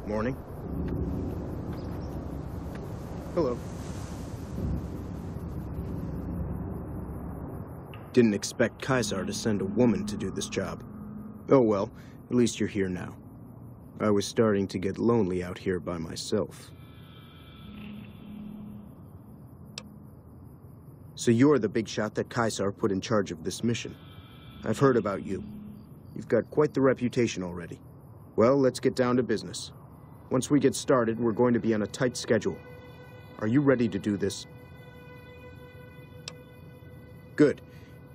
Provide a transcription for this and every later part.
Morning. Hello. Didn't expect Caesar to send a woman to do this job. Oh well, at least you're here now. I was starting to get lonely out here by myself. So you're the big shot that Caesar put in charge of this mission. I've heard about you. You've got quite the reputation already. Well, let's get down to business. Once we get started, we're going to be on a tight schedule. Are you ready to do this? Good.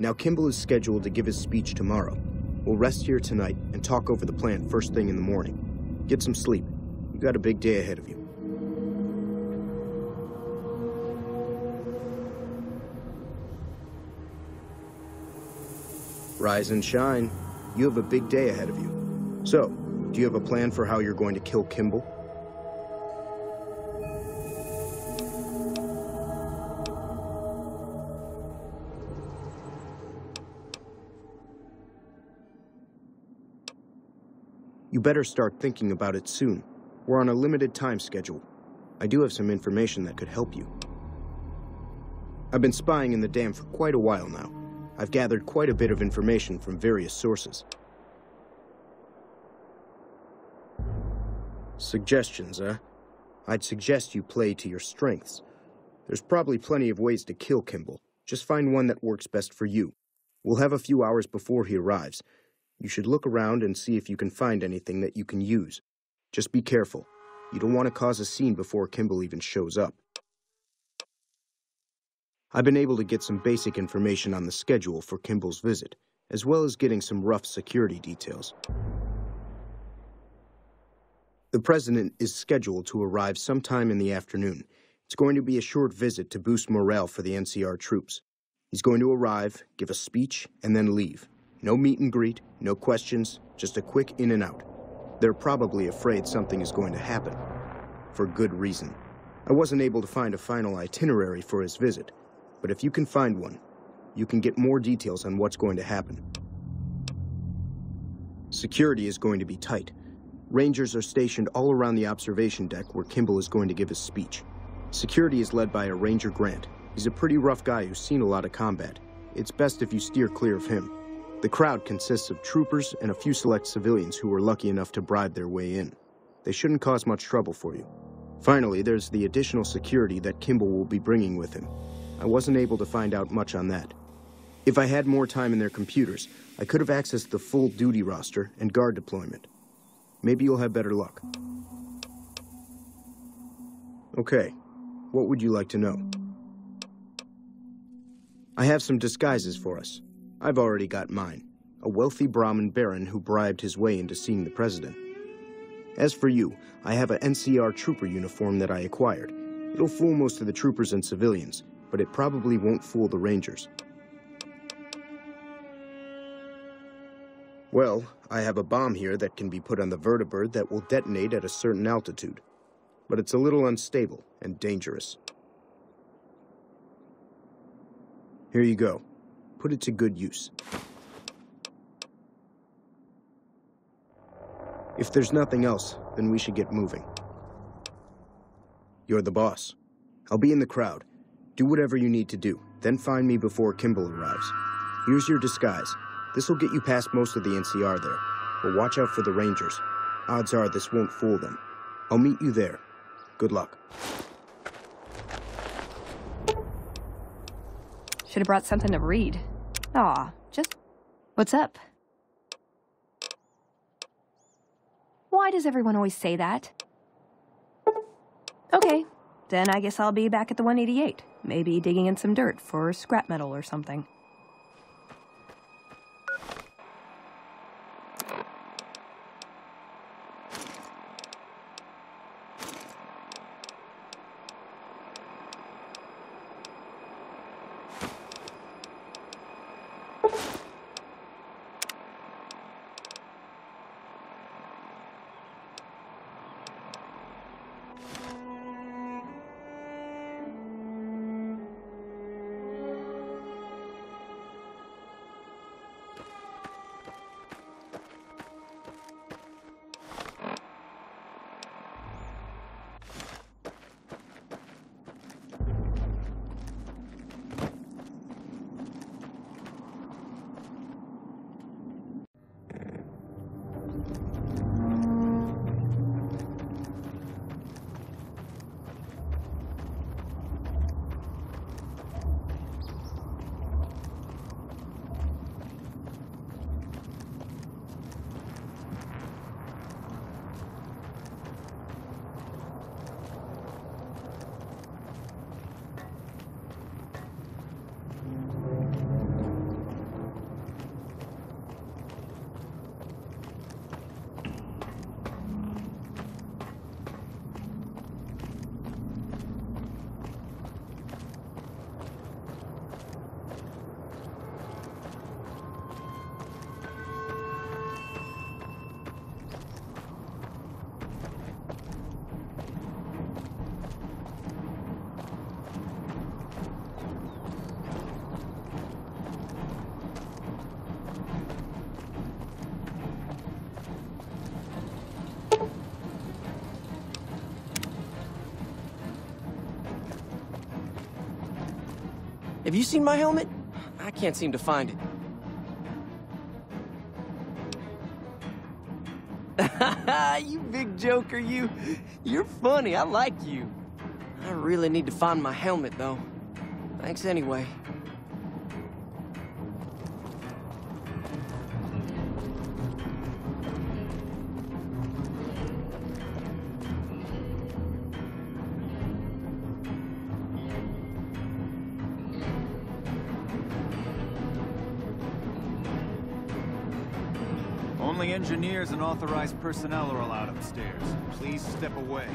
Now Kimball is scheduled to give his speech tomorrow. We'll rest here tonight and talk over the plan first thing in the morning. Get some sleep. You got a big day ahead of you. Rise and shine. You have a big day ahead of you. So, do you have a plan for how you're going to kill Kimball? You better start thinking about it soon. We're on a limited time schedule. I do have some information that could help you. I've been spying in the dam for quite a while now. I've gathered quite a bit of information from various sources. Suggestions, huh? I'd suggest you play to your strengths. There's probably plenty of ways to kill Kimball. Just find one that works best for you. We'll have a few hours before he arrives. You should look around and see if you can find anything that you can use. Just be careful. You don't want to cause a scene before Kimball even shows up. I've been able to get some basic information on the schedule for Kimball's visit, as well as getting some rough security details. The President is scheduled to arrive sometime in the afternoon. It's going to be a short visit to boost morale for the NCR troops. He's going to arrive, give a speech, and then leave. No meet and greet, no questions, just a quick in and out. They're probably afraid something is going to happen. For good reason. I wasn't able to find a final itinerary for his visit, but if you can find one, you can get more details on what's going to happen. Security is going to be tight. Rangers are stationed all around the observation deck where Kimball is going to give his speech. Security is led by a Ranger Grant. He's a pretty rough guy who's seen a lot of combat. It's best if you steer clear of him. The crowd consists of troopers and a few select civilians who were lucky enough to bribe their way in. They shouldn't cause much trouble for you. Finally, there's the additional security that Kimball will be bringing with him. I wasn't able to find out much on that. If I had more time in their computers, I could have accessed the full duty roster and guard deployment. Maybe you'll have better luck. Okay, what would you like to know? I have some disguises for us. I've already got mine. A wealthy Brahmin baron who bribed his way into seeing the president. As for you, I have an NCR trooper uniform that I acquired. It'll fool most of the troopers and civilians, but it probably won't fool the Rangers. Well, I have a bomb here that can be put on the vertibird that will detonate at a certain altitude. But it's a little unstable and dangerous. Here you go. Put it to good use. If there's nothing else, then we should get moving. You're the boss. I'll be in the crowd. Do whatever you need to do, then find me before Kimball arrives. Here's your disguise. This will get you past most of the NCR there, but watch out for the Rangers. Odds are this won't fool them. I'll meet you there. Good luck. Should have brought something to read. Aw, just... What's up? Why does everyone always say that? Okay, then I guess I'll be back at the 188. Maybe digging in some dirt for scrap metal or something. Have you seen my helmet? I can't seem to find it. You big joker, you. You're funny, I like you. I really need to find my helmet, though. Thanks anyway. Only engineers and authorized personnel are allowed upstairs. Please step away.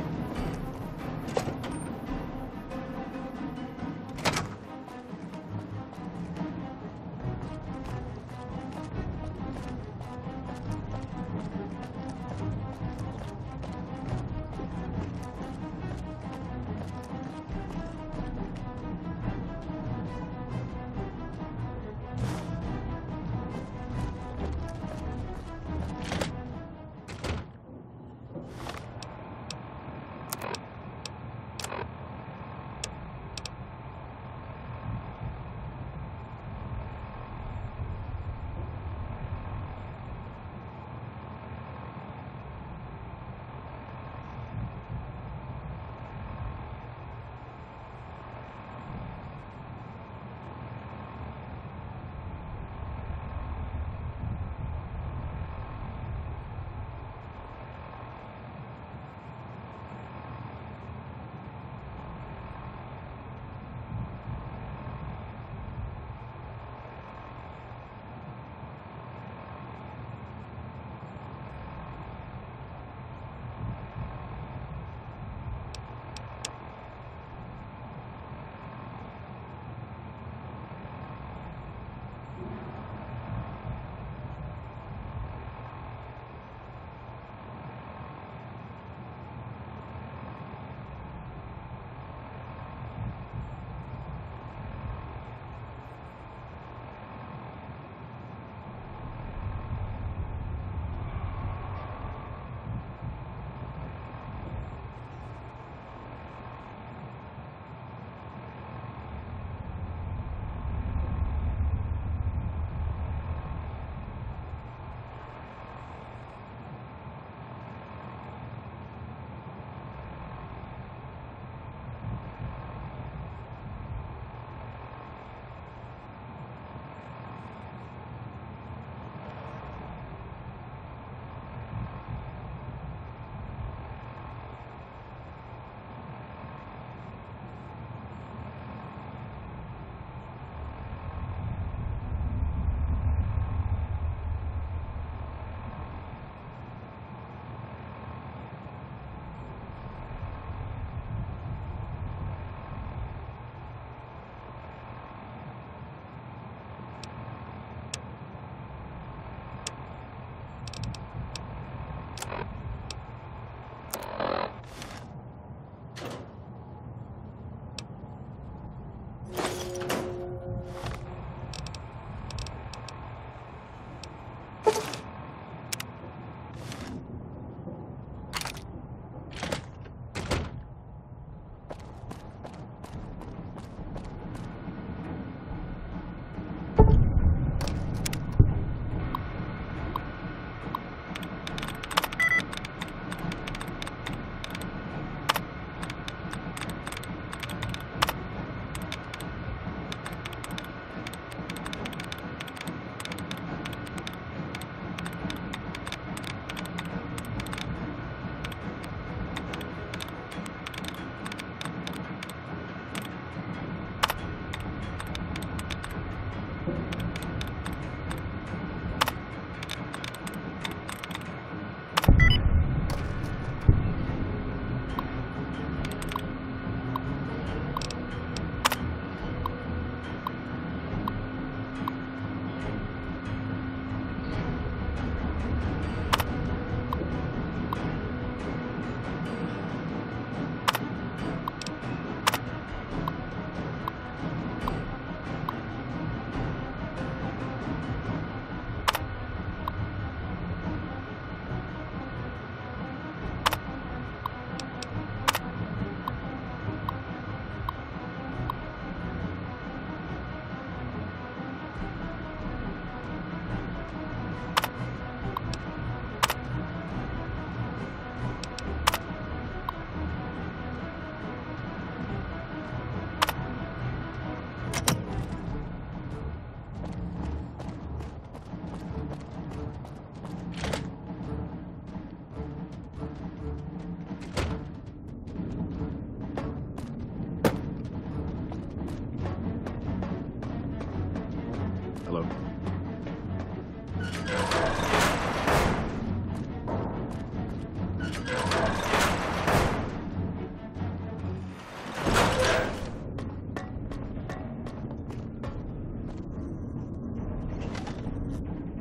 Hello.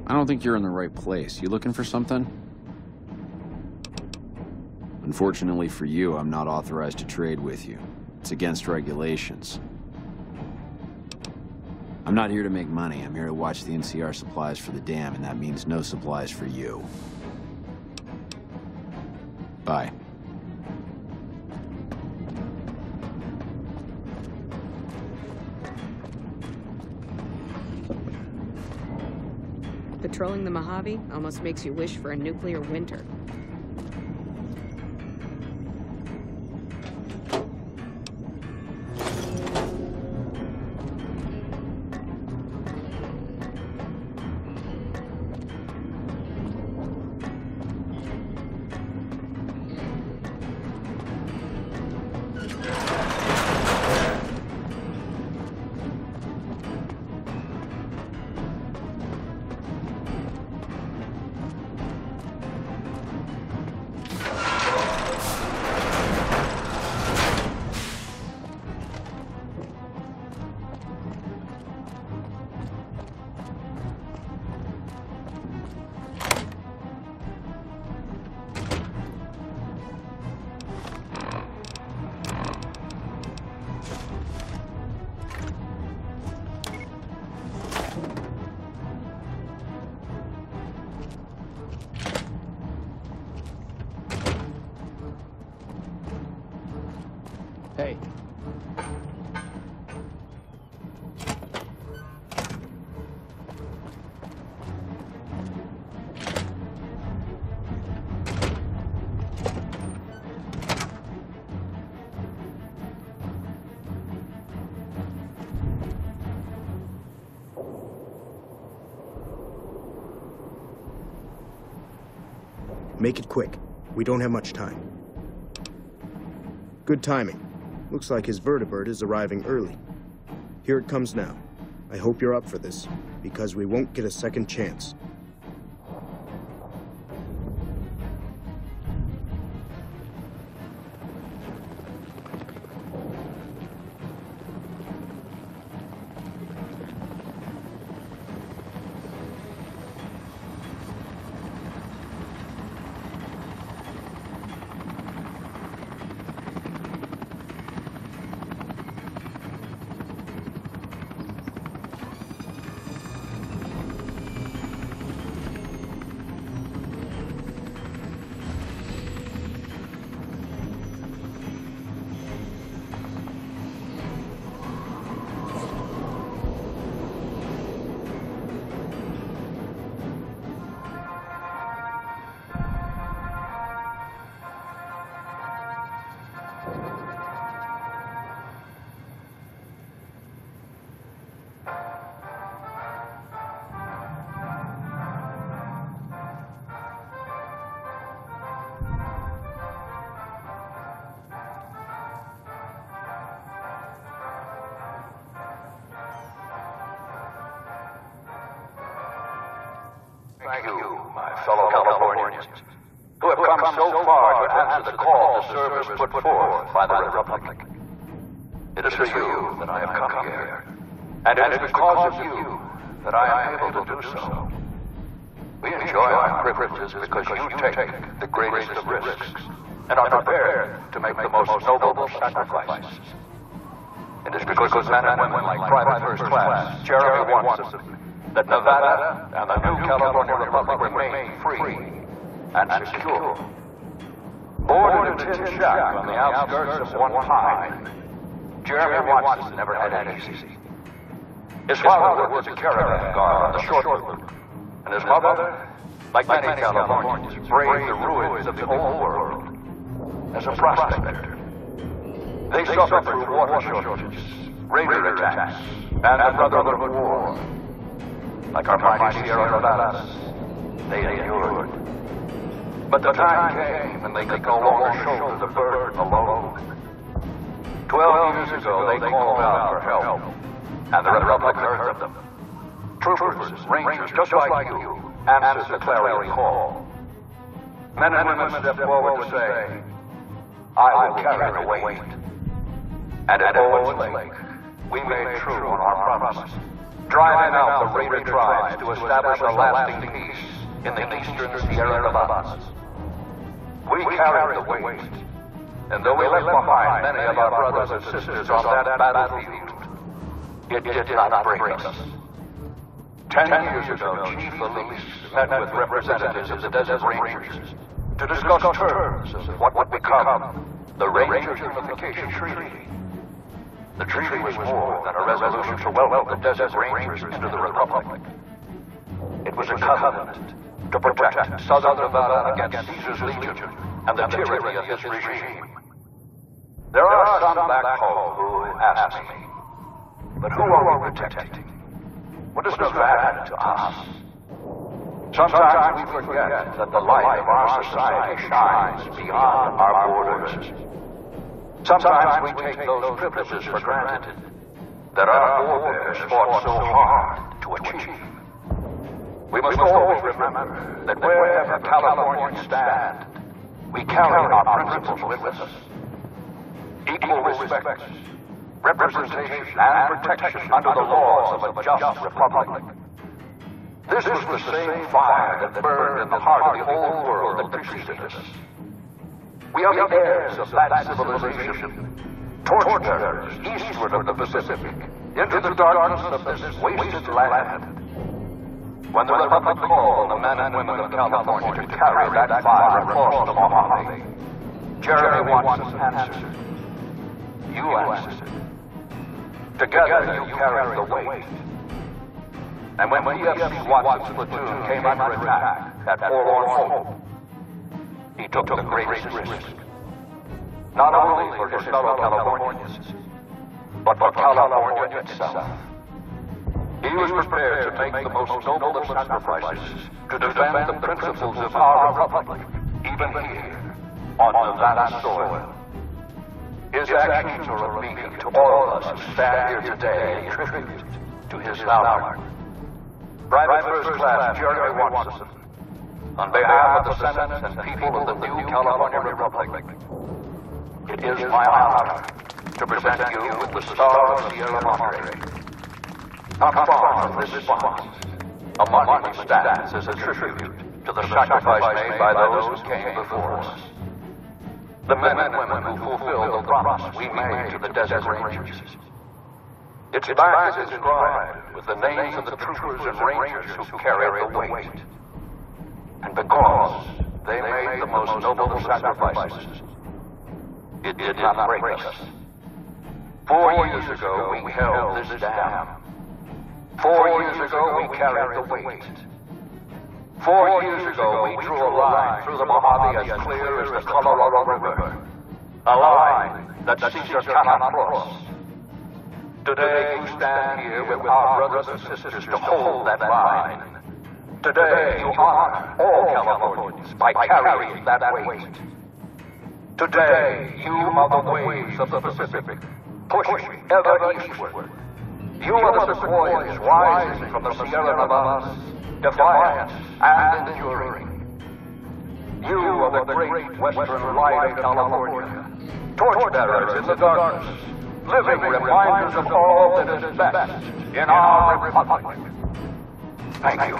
I don't think you're in the right place. You looking for something? Unfortunately for you, I'm not authorized to trade with you. It's against regulations. I'm not here to make money. I'm here to watch the NCR supplies for the dam, and that means no supplies for you. Bye. Patrolling the Mojave almost makes you wish for a nuclear winter. Hey. Make it quick. We don't have much time. Good timing. Looks like his vertibird is arriving early. Here it comes now. I hope you're up for this, because we won't get a second chance. Thank you, my fellow Californians, who have come so far to answer the call to service put forth by the Republic. It is for you that I have come here, and it is because of you that I am able to do so. We enjoy our privileges because you take the greatest of risks and are prepared to make the most noble sacrifices. It is because of men and women like Private First Class Jeremy Watson that Nevada and the new California Republic remain free and secure. Born in a tin shack on the outskirts of one pine, Jeremy Watson never had it easy. His father worked as a caravan guard on the short route, and his mother, like many Californians, braved the ruins of the old world as a prospector. They suffered through water shortages, raider attacks, and the Brotherhood War. Like our mighty Sierra Nevadas, they endured. But the time came when they could no longer shoulder the burden alone. 12 years ago, they called out for help, and the Republic heard them. Troopers, Rangers, just like you, answered the clarion call. Men and women stepped forward to say, I will carry the weight. And at Owens Lake, we made true on our promise, driving out the raider tribes to establish a lasting peace in the eastern Sierra Nevadas. We carried the weight, and though we left behind many of our brothers and sisters on that battlefield, it did not break us. 10 years ago, Chief Elise met with representatives of the Desert Rangers to discuss terms of what would become the Ranger Unification Treaty. The treaty was more than a resolution to welcome the Desert Rangers into the Republic. It was a covenant to protect Southern Nevada against Caesar's Legion and the tyranny of his regime. There are some back home who ask me, but who are we protecting? What does this matter to us? Sometimes we forget that the light of our society shines beyond our borders. Sometimes we take those privileges for granted that our forebears fought so hard to achieve. We must always remember that wherever Californians stand, we carry our principles with us. Equal respect, representation, and protection under the laws of a just republic. This was the same fire that burned in the heart of the old world that preceded us. We are the heirs of that civilization, torch-bearers eastward of the Pacific, into the darkness of this wasted land. When the Republic called on the men and women of California to carry that fire across the Mojave, Jeremy Watson answered. You answered. Together you carried the weight. And when PFC Watson's platoon came under attack at Forlorn Hope, he took the greatest risk. Not only for his fellow Californians, but for California itself. He was prepared to make the most noble of sacrifices to defend the principles of our republic, even here, on Nevada soil. His actions are a beacon to all of us who stand here today in tribute to his valor. Private First Class Jeremy Watson, on behalf of the Senate and people of the new California Republic, it is my honor to present you with the Star of Sierra Madre. Not far from this spot, a monument stands as a tribute to the sacrifice made by those who came before us. The men and women who fulfilled the promise we made to the Desert Rangers. Its back is inscribed with the names of the troopers and rangers who carried the weight. And because they made the most noble of sacrifices, it did not break us. 4 years ago, we held this dam. 4 years ago, we carried the weight. 4 years ago, we drew a line through the Mojave as clear as the Colorado River. A line that Caesar cannot cross. Today, you stand here with our brothers and sisters to hold that line. Today, you honor all Californians by carrying that weight. Today, you are the waves of the Pacific, pushing ever eastward. You are the sequoias rising from the Sierra Nevadas, defiant and enduring. You are the great western light of California, torchbearers in the darkness, living reminders of all that is best in our republic. Thank you.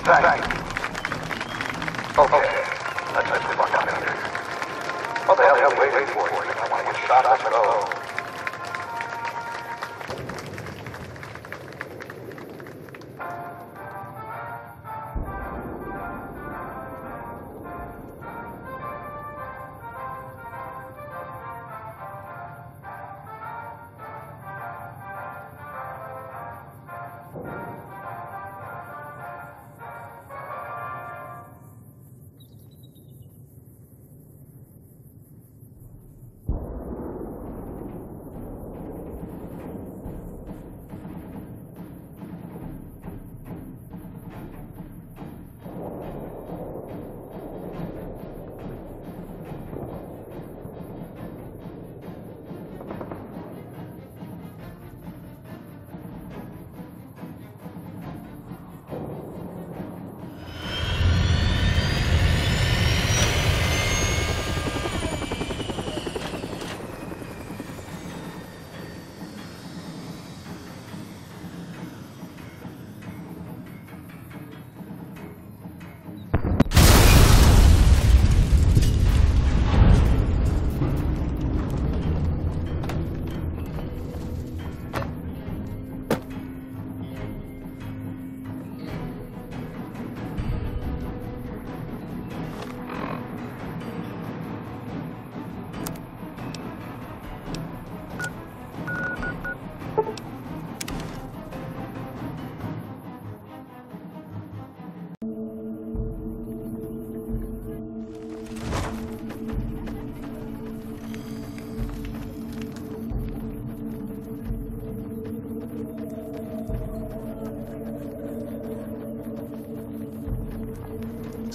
Thank you. Okay, let's move on down here. What the hell are you waiting for? I want to get shot. Let's go.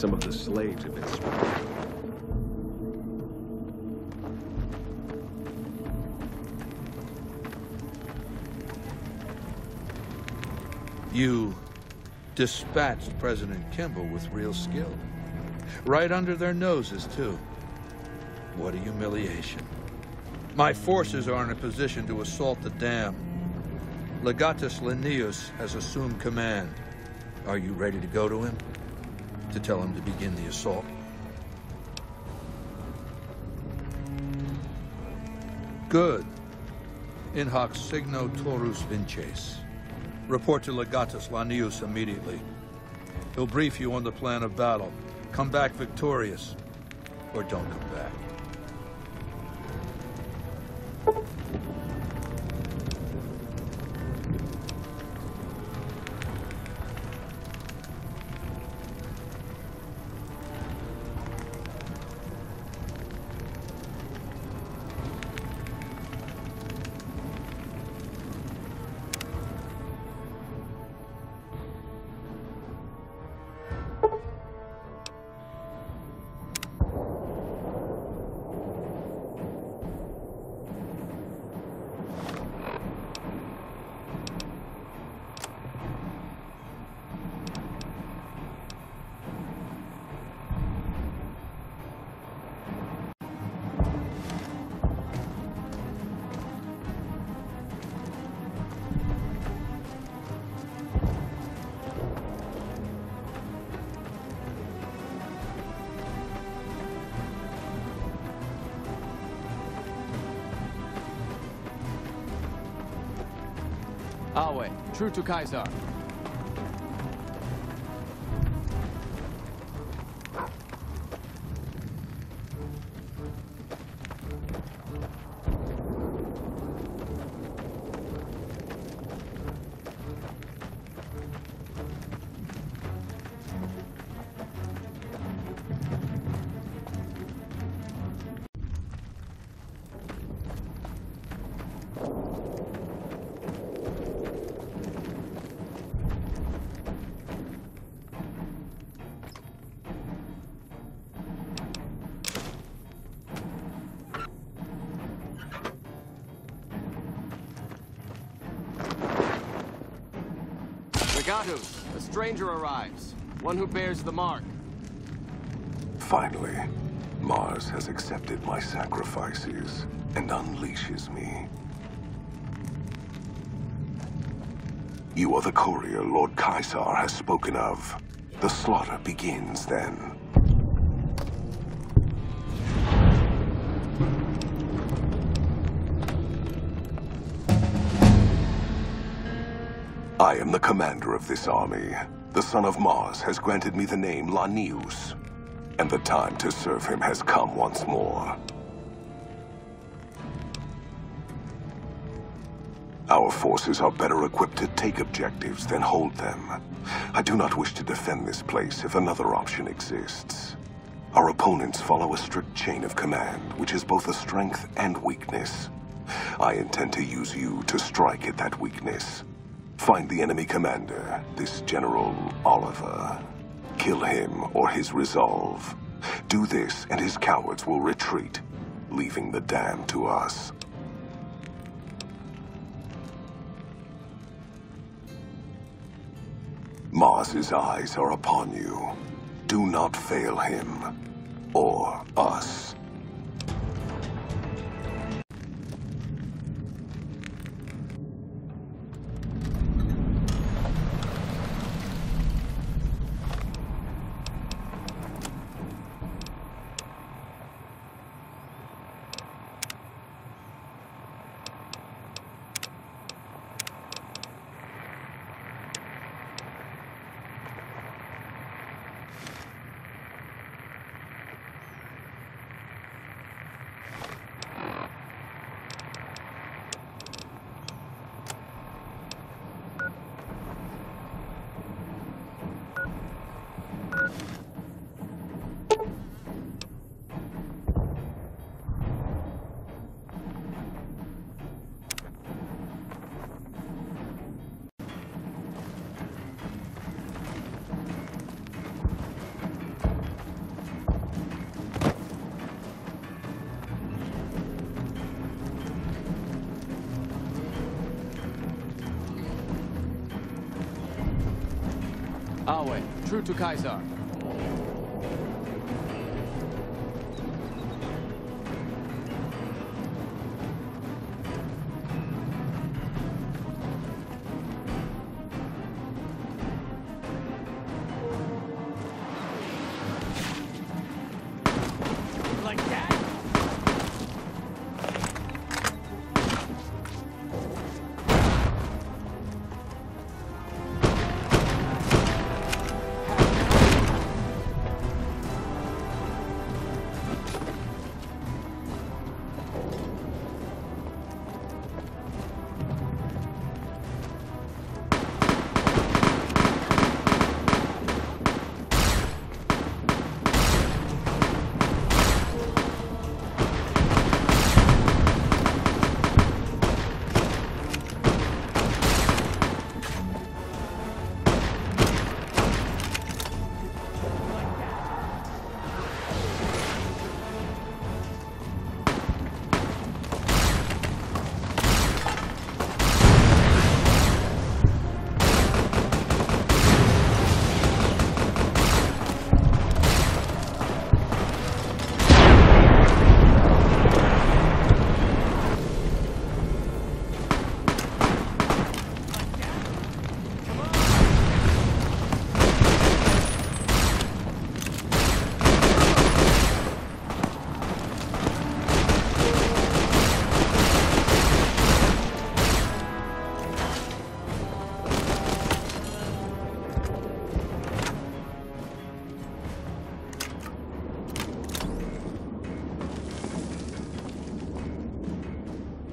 Some of the slaves have been sprayed. You dispatched President Kimball with real skill. Right under their noses, too. What a humiliation. My forces are in a position to assault the dam. Legatus Linnaeus has assumed command. Are you ready to go to him? To tell him to begin the assault? Good. In hoc signo torus vinces. Report to Legatus Linnaeus immediately. He'll brief you on the plan of battle. Come back victorious, or don't come back. Alway, true to Kaiser. Legatus, a stranger arrives. One who bears the mark. Finally, Mars has accepted my sacrifices and unleashes me. You are the courier Lord Kaiser has spoken of. The slaughter begins then. I am the commander of this army. The son of Mars has granted me the name Linnaeus, and the time to serve him has come once more. Our forces are better equipped to take objectives than hold them. I do not wish to defend this place if another option exists. Our opponents follow a strict chain of command, which is both a strength and weakness. I intend to use you to strike at that weakness. Find the enemy commander, this General Oliver. Kill him or his resolve. Do this and his cowards will retreat, leaving the dam to us. Mars's eyes are upon you. Do not fail him, or us. Salway, true to Kaiser.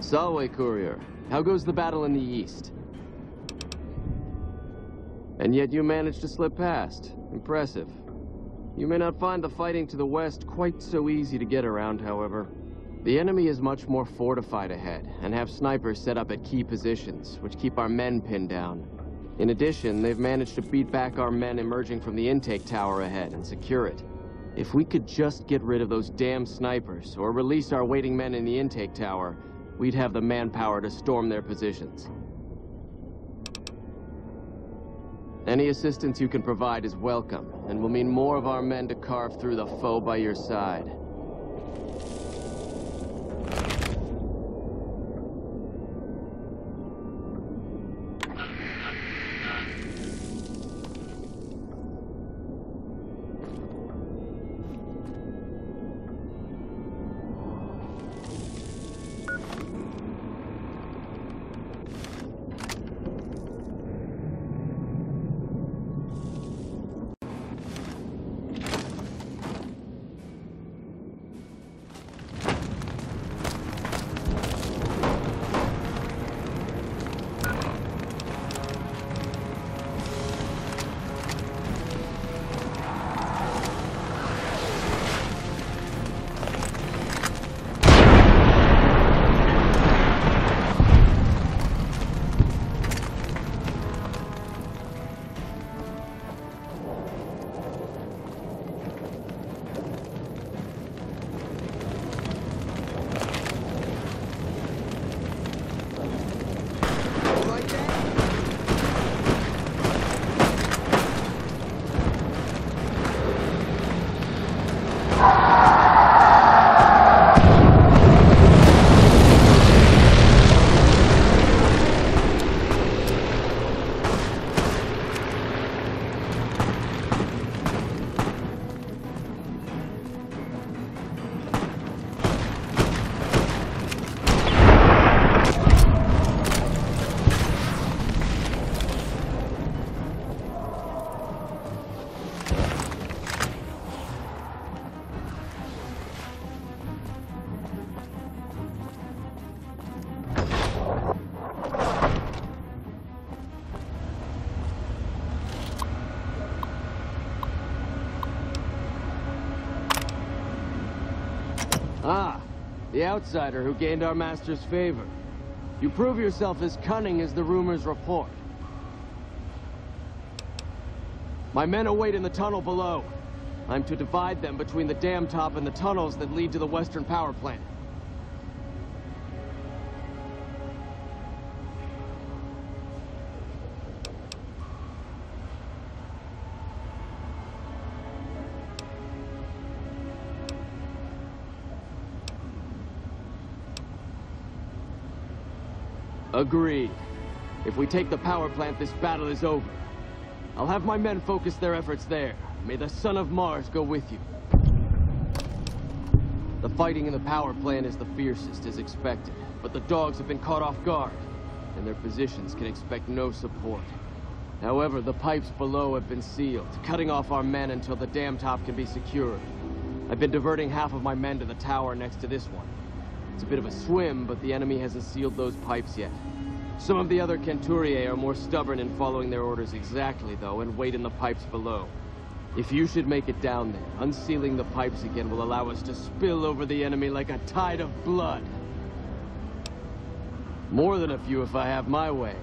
Salway Courier, how goes the battle in the east? And yet you managed to slip past. Impressive. You may not find the fighting to the west quite so easy to get around, however. The enemy is much more fortified ahead, and have snipers set up at key positions, which keep our men pinned down. In addition, they've managed to beat back our men emerging from the intake tower ahead and secure it. If we could just get rid of those damn snipers, or release our waiting men in the intake tower, we'd have the manpower to storm their positions. Any assistance you can provide is welcome, and will mean more of our men to carve through the foe by your side. Ah, the outsider who gained our master's favor. You prove yourself as cunning as the rumors report. My men await in the tunnel below. I'm to divide them between the dam top and the tunnels that lead to the western power plant. Agreed. If we take the power plant, this battle is over. I'll have my men focus their efforts there. May the Son of Mars go with you. The fighting in the power plant is the fiercest, as expected, but the dogs have been caught off guard, and their positions can expect no support. However, the pipes below have been sealed, cutting off our men until the dam top can be secured. I've been diverting half of my men to the tower next to this one. It's a bit of a swim, but the enemy hasn't sealed those pipes yet. Some of the other Centuriae are more stubborn in following their orders exactly, though, and wait in the pipes below. If you should make it down there, unsealing the pipes again will allow us to spill over the enemy like a tide of blood. More than a few if I have my way.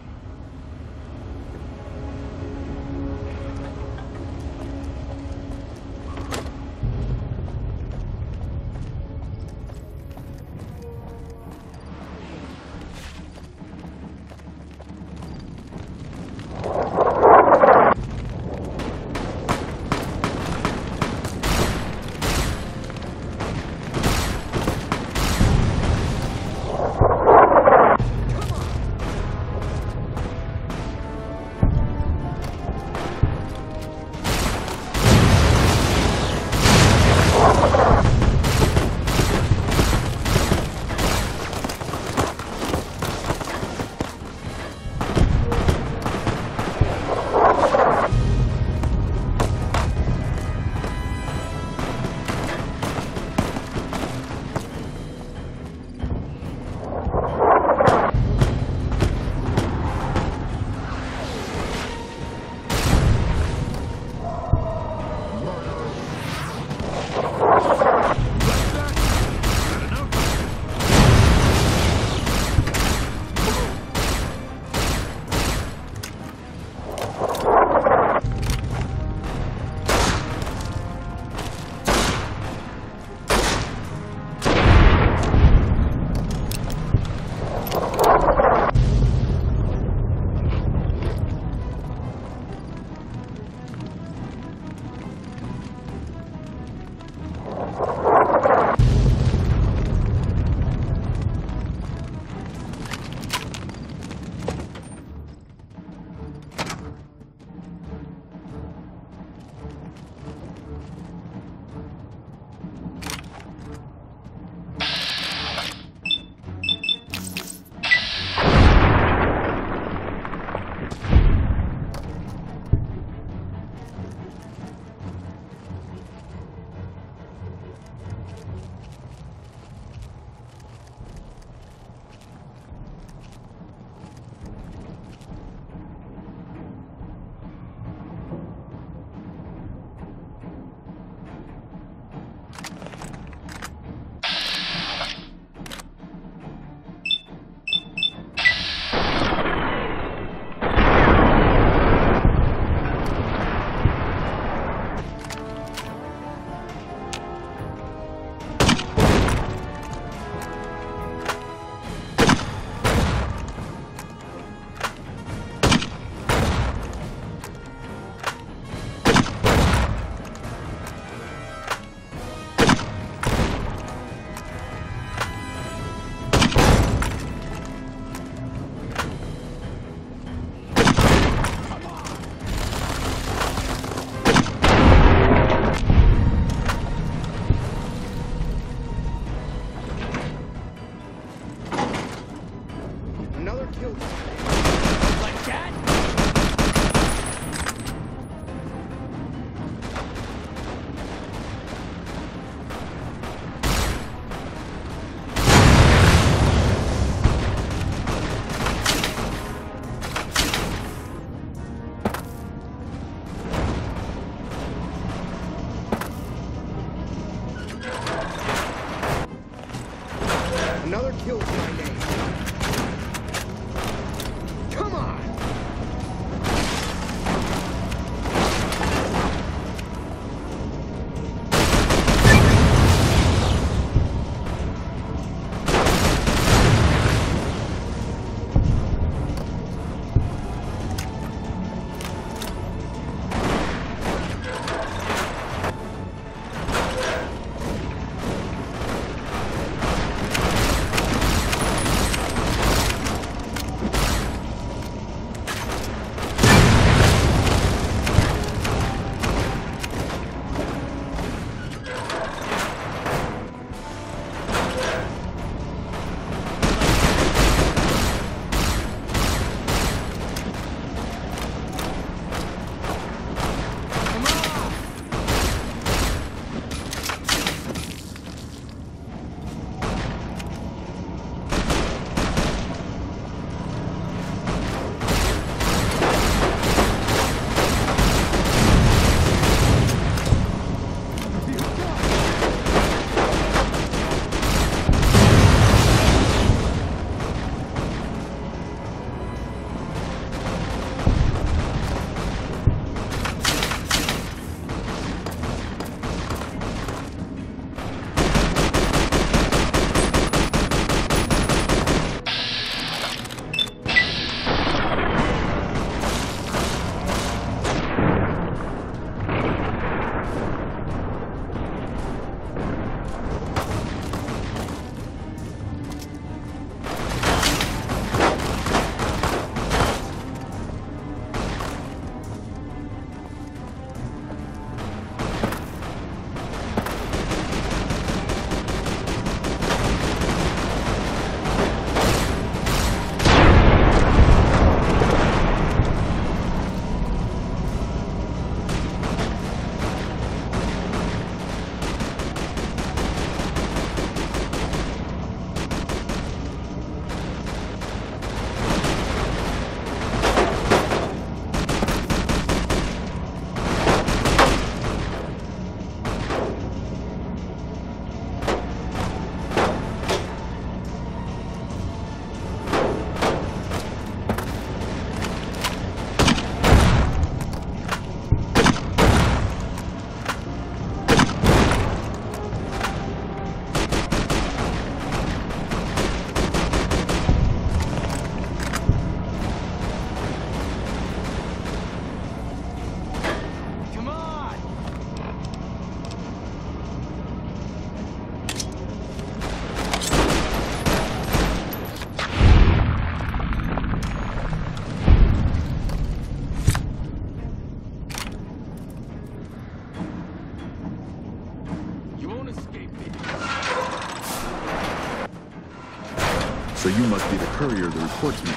So you must be the courier that reports me.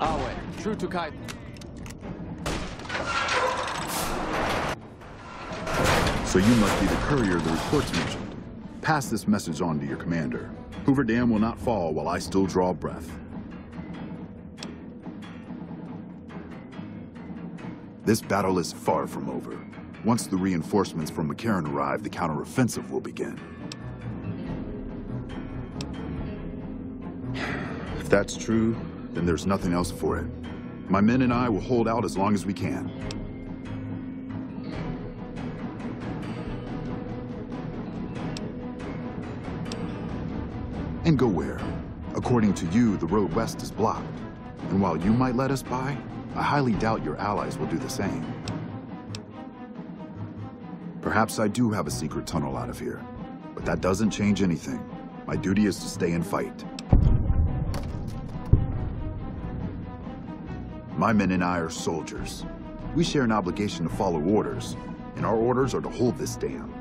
Awe, true to Kite. So you must be the courier the reports mentioned. Pass this message on to your commander. Hoover Dam will not fall while I still draw breath. This battle is far from over. Once the reinforcements from McCarran arrive, the counteroffensive will begin. If that's true, then there's nothing else for it. My men and I will hold out as long as we can. And go where? According to you, the road west is blocked. And while you might let us by, I highly doubt your allies will do the same. Perhaps I do have a secret tunnel out of here, but that doesn't change anything. My duty is to stay and fight. My men and I are soldiers. We share an obligation to follow orders, and our orders are to hold this dam.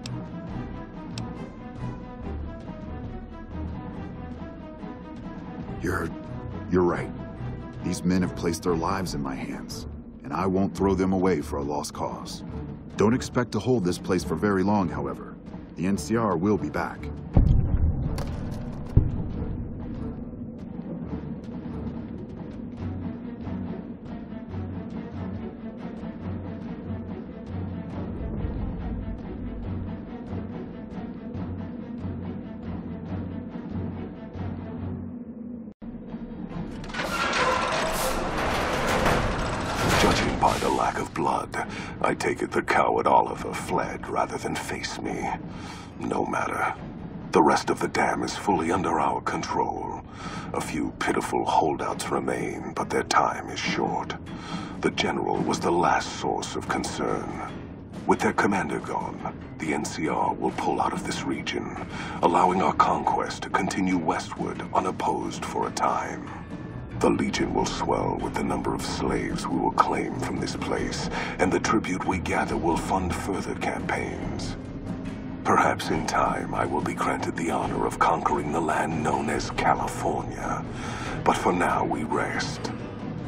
You're right. These men have placed their lives in my hands, and I won't throw them away for a lost cause. Don't expect to hold this place for very long, however. The NCR will be back. I take it the coward Oliver fled rather than face me. No matter. The rest of the dam is fully under our control. A few pitiful holdouts remain, but their time is short. The general was the last source of concern. With their commander gone, the NCR will pull out of this region, allowing our conquest to continue westward unopposed for a time. The Legion will swell with the number of slaves we will claim from this place, and the tribute we gather will fund further campaigns. Perhaps in time I will be granted the honor of conquering the land known as California. But for now we rest.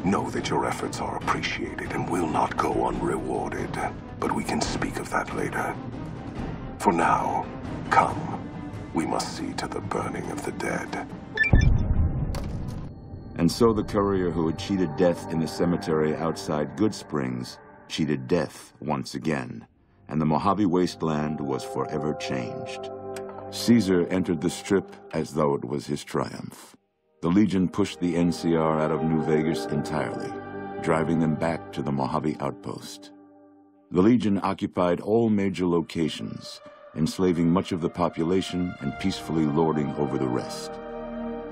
Know that your efforts are appreciated and will not go unrewarded. But we can speak of that later. For now, come. We must see to the burning of the dead. And so the courier who had cheated death in the cemetery outside Good Springs cheated death once again, and the Mojave wasteland was forever changed. Caesar entered the Strip as though it was his triumph. The Legion pushed the NCR out of New Vegas entirely, driving them back to the Mojave outpost. The Legion occupied all major locations, enslaving much of the population and peacefully lording over the rest.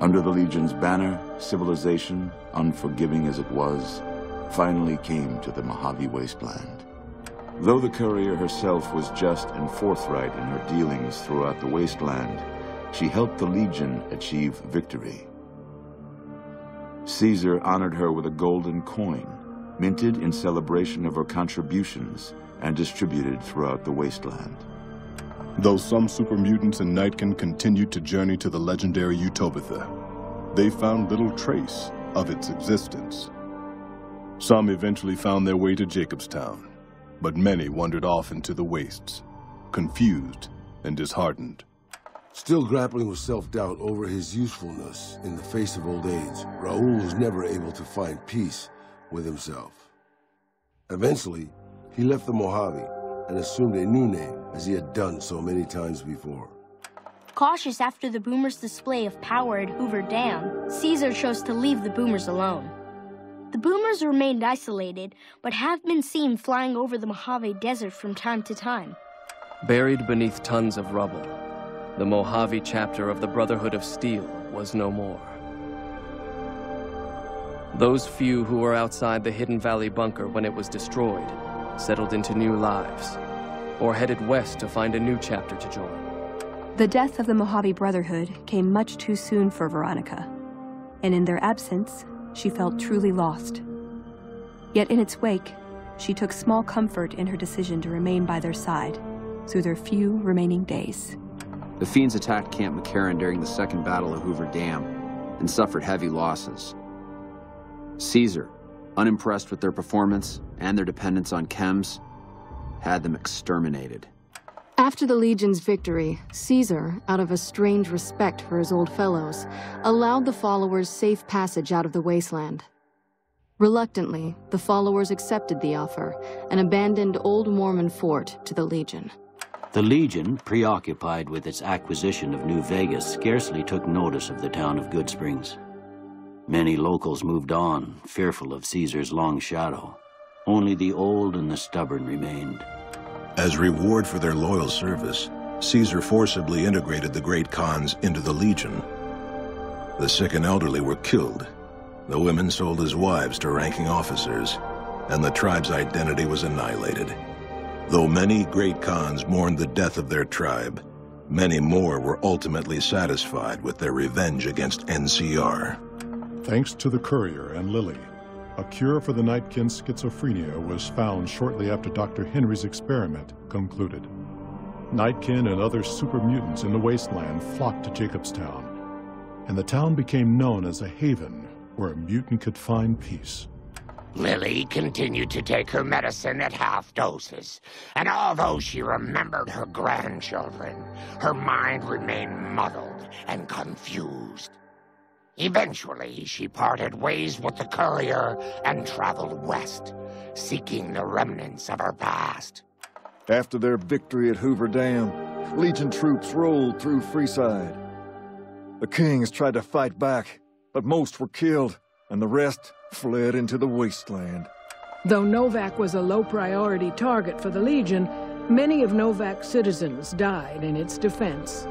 Under the Legion's banner, civilization, unforgiving as it was, finally came to the Mojave wasteland. Though the courier herself was just and forthright in her dealings throughout the wasteland, she helped the Legion achieve victory. Caesar honored her with a golden coin, minted in celebration of her contributions and distributed throughout the wasteland. Though some super mutants in Nightkin continued to journey to the legendary Utopia, they found little trace of its existence. Some eventually found their way to Jacobstown, but many wandered off into the wastes, confused and disheartened. Still grappling with self-doubt over his usefulness in the face of old age, Raul was never able to find peace with himself. Eventually, he left the Mojave and assumed a new name, as he had done so many times before. Cautious after the Boomers' display of power at Hoover Dam, Caesar chose to leave the Boomers alone. The Boomers remained isolated, but have been seen flying over the Mojave Desert from time to time. Buried beneath tons of rubble, the Mojave chapter of the Brotherhood of Steel was no more. Those few who were outside the Hidden Valley bunker when it was destroyed settled into new lives, or headed west to find a new chapter to join. The death of the Mojave Brotherhood came much too soon for Veronica, and in their absence, she felt truly lost. Yet in its wake, she took small comfort in her decision to remain by their side through their few remaining days. The Fiends attacked Camp McCarran during the Second Battle of Hoover Dam and suffered heavy losses. Caesar, unimpressed with their performance and their dependence on chems, had them exterminated. After the Legion's victory, Caesar, out of a strange respect for his old fellows, allowed the followers safe passage out of the wasteland. Reluctantly, the followers accepted the offer and abandoned Old Mormon Fort to the Legion. The Legion, preoccupied with its acquisition of New Vegas, scarcely took notice of the town of Good Springs. Many locals moved on, fearful of Caesar's long shadow. Only the old and the stubborn remained. As reward for their loyal service, Caesar forcibly integrated the great Khans into the Legion. The sick and elderly were killed. The women sold as wives to ranking officers, and the tribe's identity was annihilated. Though many great Khans mourned the death of their tribe, many more were ultimately satisfied with their revenge against NCR. Thanks to the Courier and Lily, a cure for the Nightkin's schizophrenia was found shortly after Dr. Henry's experiment concluded. Nightkin and other super mutants in the wasteland flocked to Jacobstown, and the town became known as a haven where a mutant could find peace. Lily continued to take her medicine at half doses, and although she remembered her grandchildren, her mind remained muddled and confused. Eventually, she parted ways with the Courier and traveled west, seeking the remnants of her past. After their victory at Hoover Dam, Legion troops rolled through Freeside. The Kings tried to fight back, but most were killed, and the rest fled into the wasteland. Though Novak was a low-priority target for the Legion, many of Novak's citizens died in its defense.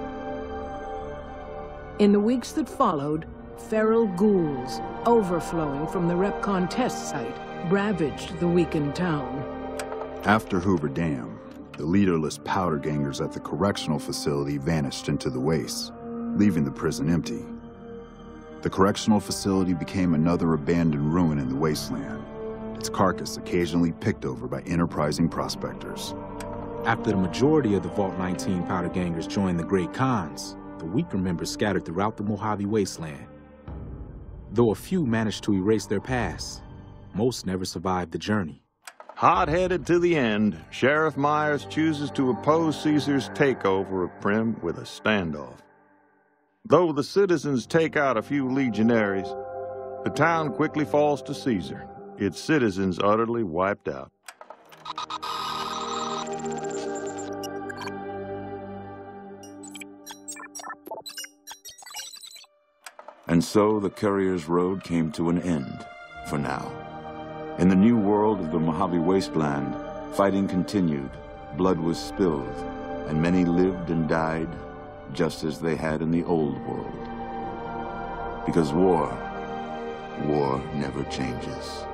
In the weeks that followed, feral ghouls, overflowing from the Repcon test site, ravaged the weakened town. After Hoover Dam, the leaderless powder gangers at the correctional facility vanished into the wastes, leaving the prison empty. The correctional facility became another abandoned ruin in the wasteland, its carcass occasionally picked over by enterprising prospectors. After the majority of the Vault 19 powder gangers joined the Great Khans, the weaker members scattered throughout the Mojave wasteland. Though a few managed to erase their past, most never survived the journey. Hot-headed to the end, Sheriff Myers chooses to oppose Caesar's takeover of Prim with a standoff. Though the citizens take out a few legionaries, the town quickly falls to Caesar, its citizens utterly wiped out. And so the Courier's road came to an end, for now. In the new world of the Mojave Wasteland, fighting continued, blood was spilled, and many lived and died just as they had in the old world. Because war never changes.